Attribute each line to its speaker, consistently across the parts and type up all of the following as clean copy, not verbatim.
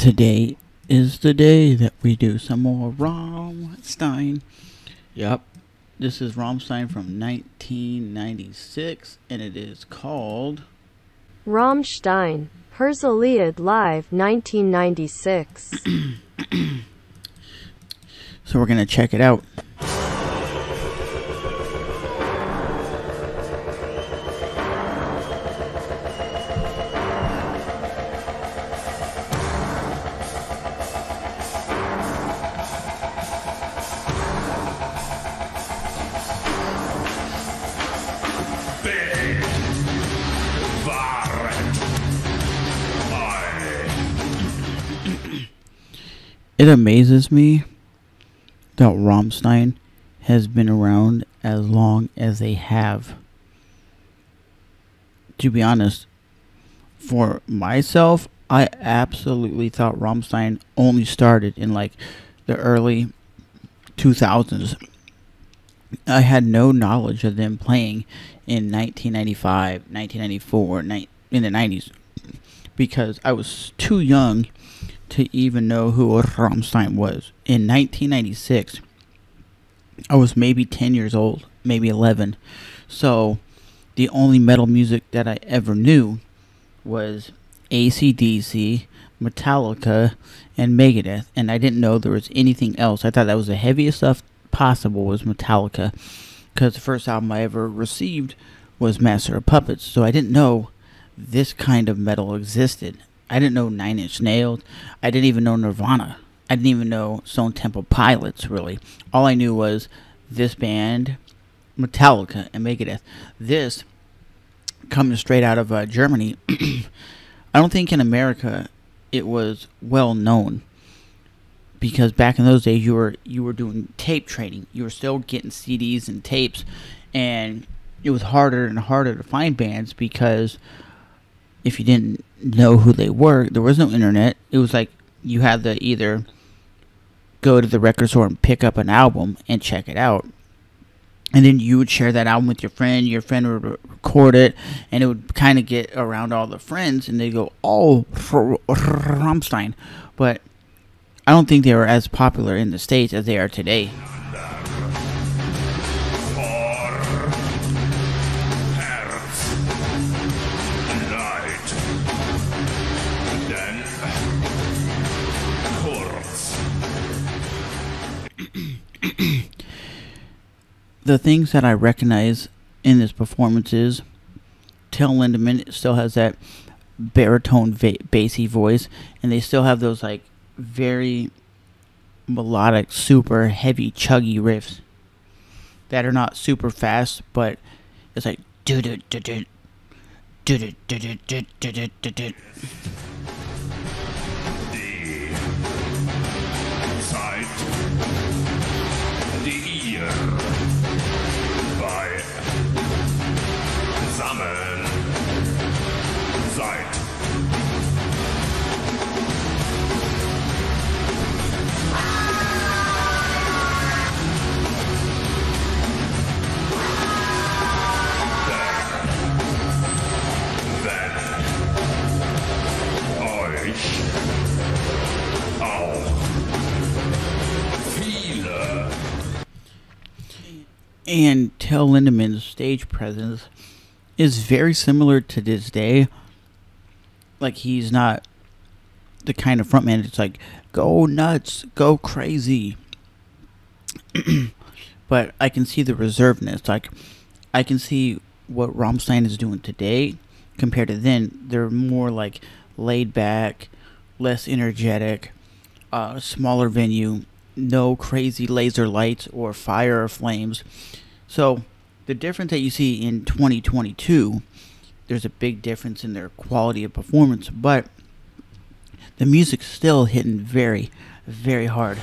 Speaker 1: Today is the day that we do some more Rammstein. Yep, this is Rammstein from 1996, and it is called
Speaker 2: Rammstein Herzeleid Live 1996.
Speaker 1: So we're gonna check it out. It amazes me that Rammstein has been around as long as they have. To be honest, for myself, I absolutely thought Rammstein only started in like the early 2000s. I had no knowledge of them playing in 1995, 1994, in the 90s, because I was too young to even know who Rammstein was. In 1996, I was maybe 10 years old, maybe 11. So the only metal music that I ever knew was AC/DC, Metallica, and Megadeth, and I didn't know there was anything else. I thought that was the heaviest stuff possible was Metallica, because the first album I ever received was Master of Puppets, so I didn't know this kind of metal existed. I didn't know Nine Inch Nails. I didn't even know Nirvana. I didn't even know Stone Temple Pilots, really. All I knew was this band, Metallica, and Megadeth. This, coming straight out of Germany, I don't think in America it was well known, because back in those days you were doing tape trading. You were still getting CDs and tapes, and it was harder and harder to find bands, because if you didn't know who they were, there was no internet. It was like you had to either go to the record store and pick up an album and check it out, and then you would share that album with your friend. Your friend would record it, and it would kind of get around all the friends, and they go, "Oh, Rammstein." But I don't think they were as popular in the States as they are today. The things that I recognize in this performance is Till Lindemann still has that baritone bassy voice, and they still have those like very melodic, super heavy, chuggy riffs that are not super fast, but it's like do do do do do do do do do do do do. And Till Lindemann's stage presence is very similar to this day. Like, he's not the kind of frontman that's like, go nuts, go crazy. But I can see the reservedness. Like, I can see what Rammstein is doing today compared to then. They're more like laid back, less energetic, smaller venue, no crazy laser lights or fire or flames. So the difference that you see in 2022, there's a big difference in their quality of performance, but the music's still hitting very, very hard.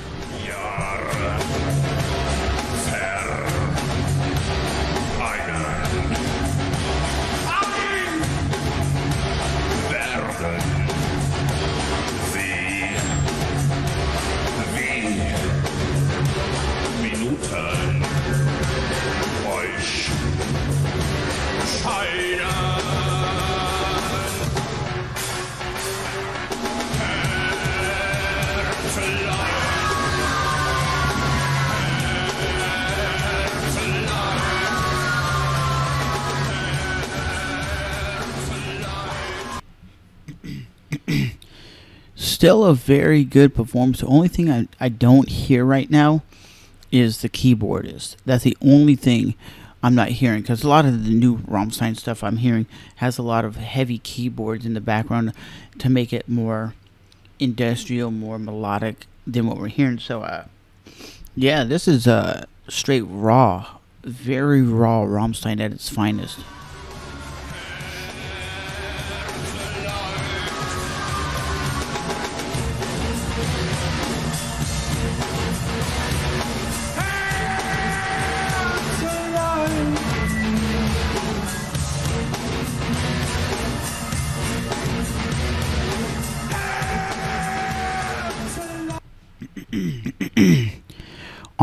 Speaker 1: still a very good performance. The only thing I don't hear right now is the keyboardist. That's the only thing I'm not hearing, because a lot of the new Rammstein stuff I'm hearing has a lot of heavy keyboards in the background to make it more industrial, more melodic than what we're hearing. So, yeah, this is straight raw, very raw Rammstein at its finest.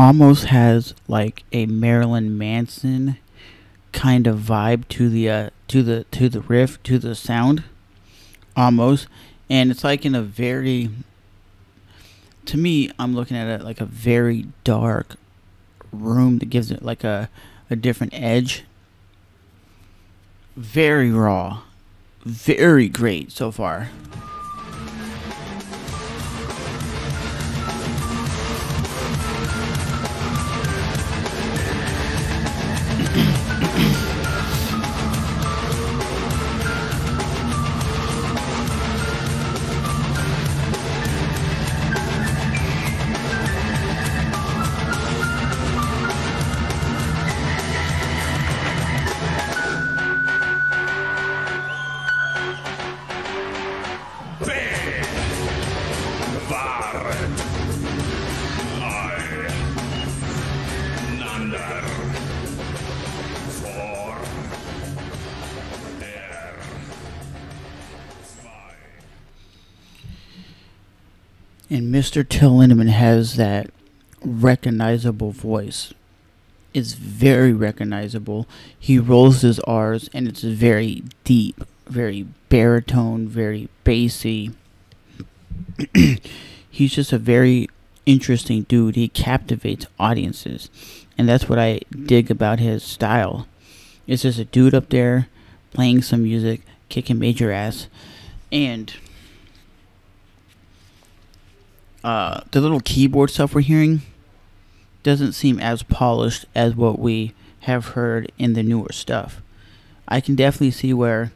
Speaker 1: Almost has like a Marilyn Manson kind of vibe to the riff, to the sound, almost. And it's like in a very, to me, I'm looking at it like a very dark room that gives it like a different edge. Very raw, very great so far. And Mr. Till Lindemann has that recognizable voice. It's very recognizable. He rolls his R's, and it's very deep, very baritone, very bassy. He's just a very interesting dude. He captivates audiences, and that's what I dig about his style. It's just a dude up there playing some music, kicking major ass, and the little keyboard stuff we're hearing doesn't seem as polished as what we have heard in the newer stuff. I can definitely see where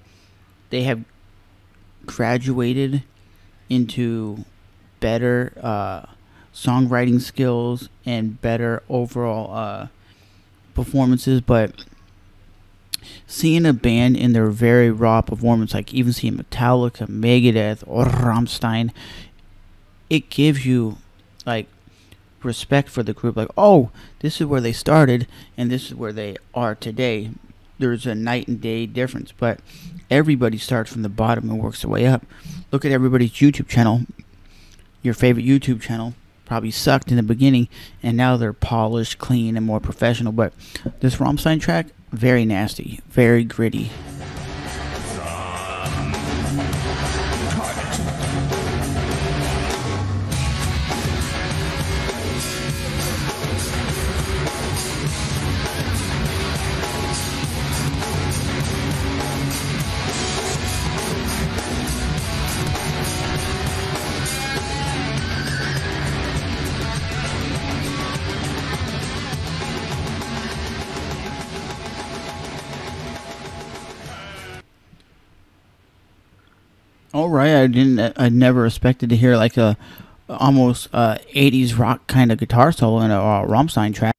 Speaker 1: they have graduated into better songwriting skills and better overall performances, but seeing a band in their very raw performance, like even seeing Metallica, Megadeth, or Rammstein, it gives you like respect for the group. Like, oh, this is where they started and this is where they are today. There's a night and day difference, but everybody starts from the bottom and works their way up. Look at everybody's YouTube channel. Your favorite YouTube channel probably sucked in the beginning, and now they're polished, clean, and more professional. But this Rammstein track, very nasty, very gritty. All right, I never expected to hear like a almost 80s rock kind of guitar solo in a Rammstein track.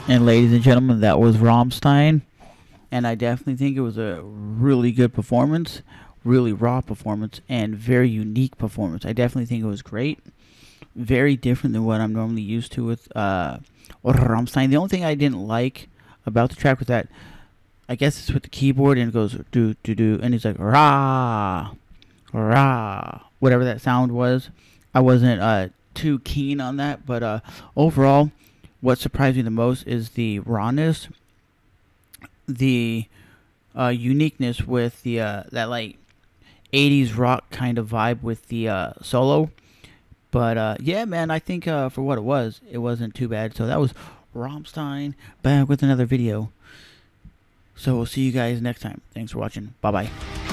Speaker 1: And ladies and gentlemen, that was Rammstein, and I definitely think it was a really good performance, really raw performance, and very unique performance. I definitely think it was great, very different than what I'm normally used to with Rammstein. The only thing I didn't like about the track was that I guess it's with the keyboard, and it goes do do do, and he's like rah rah, whatever that sound was. I wasn't too keen on that, but overall, what surprised me the most is the rawness, the uniqueness with the that like 80s rock kind of vibe with the solo. But yeah, man, I think for what it wasn't too bad. So that was Rammstein, back with another video. So we'll see you guys next time. Thanks for watching. Bye bye.